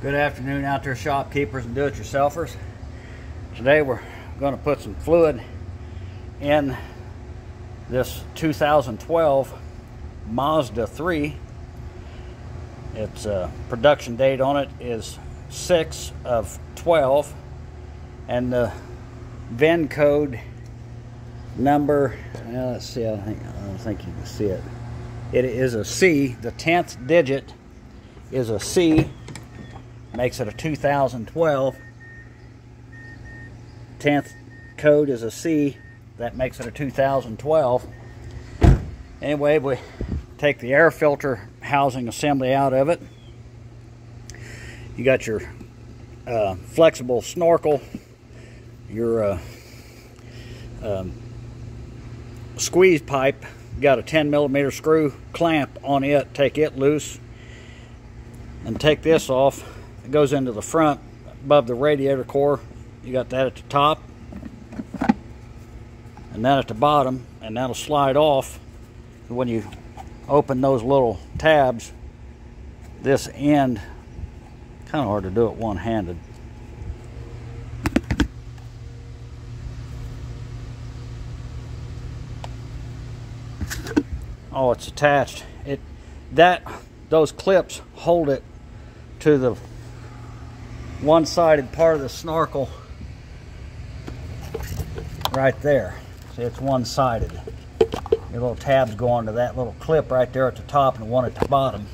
Good afternoon out there, shopkeepers and do-it-yourselfers. Today we're going to put some fluid in this 2012 Mazda 3. Its production date on it is 6/12, and the VIN code number, let's see, I don't think you can see it. It is a C. The 10th digit is a C. Makes it a 2012. 10th code is a C. That makes it a 2012. Anyway, we take the air filter housing assembly out of it. You got your flexible snorkel, your squeeze pipe. You got a 10mm screw clamp on it. Take it loose and take this off. It goes into the front above the radiator core. You got that at the top and that at the bottom, and that'll slide off. When you open those little tabs, this end, kind of hard to do it one-handed. Oh, it's attached. Those clips hold it to the one-sided part of the snorkel right there. See, it's one-sided. Your little tabs go onto that little clip right there at the top and one at the bottom.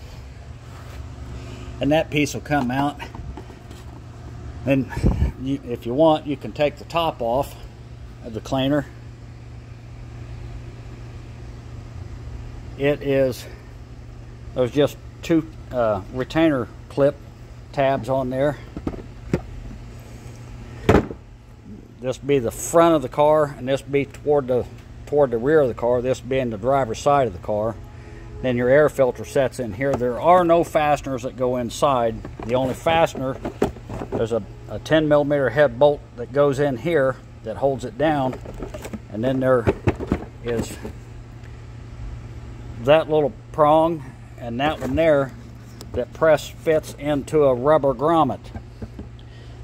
And that piece will come out. And if you want, you can take the top off of the cleaner. There's just two retainer clip tabs on there. This be the front of the car, and this be toward the rear of the car, this being the driver's side of the car. Then your air filter sets in here. There are no fasteners that go inside. The only fastener, there's a 10mm head bolt that goes in here that holds it down, and then there is that little prong and that one there that fits into a rubber grommet.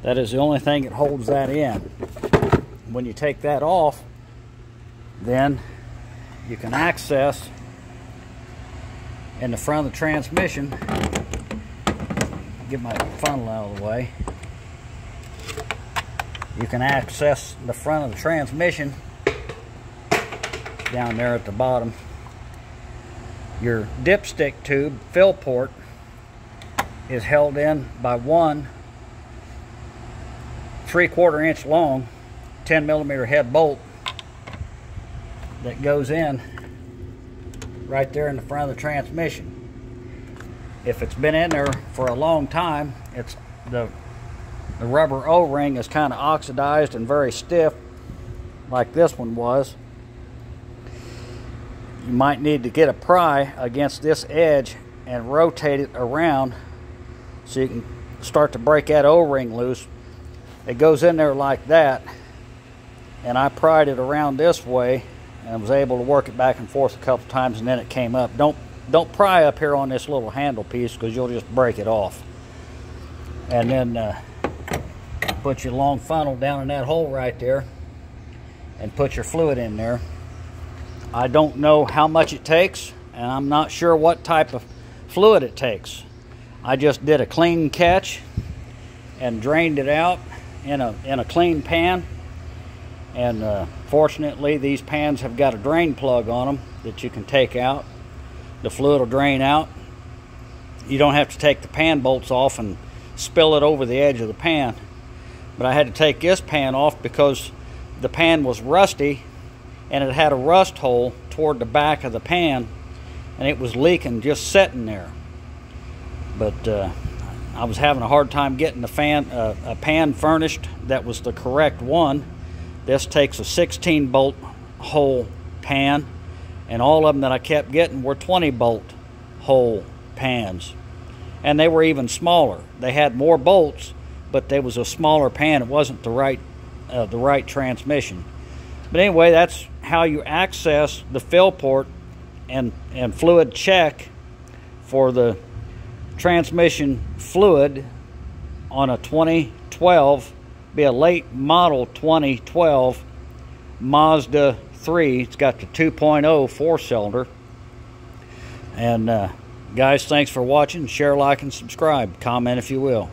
That is the only thing that holds that in. When you take that off, then you can access in the front of the transmission. Get my funnel out of the way. You can access the front of the transmission down there at the bottom. Your dipstick tube fill port is held in by one 3/4 inch long 10mm head bolt that goes in right there in the front of the transmission. If it's been in there for a long time, it's the rubber O-ring is kind of oxidized and very stiff, like this one was. You might need to get a pry against this edge and rotate it around so you can start to break that O-ring loose. It goes in there like that, and I pried it around this way and was able to work it back and forth a couple times, and then it came up. Don't pry up here on this little handle piece, because you'll just break it off. And then put your long funnel down in that hole right there and put your fluid in there. I don't know how much it takes, and I'm not sure what type of fluid it takes. I just did a clean catch and drained it out in a clean pan, and fortunately these pans have got a drain plug on them that you can take out. The fluid will drain out. You don't have to take the pan bolts off and spill it over the edge of the pan, but I had to take this pan off because the pan was rusty and it had a rust hole toward the back of the pan, and it was leaking just sitting there. But I was having a hard time getting a pan furnished that was the correct one. This takes a 16-bolt hole pan, and all of them that I kept getting were 20-bolt hole pans, and they were even smaller. They had more bolts, but there was a smaller pan. It wasn't the right transmission. But anyway, that's how you access the fill port and fluid check for the transmission fluid on a 2012, be a late model 2012 Mazda 3. It's got the 2.0 4-cylinder. And guys, thanks for watching. Share, like, and subscribe. Comment if you will.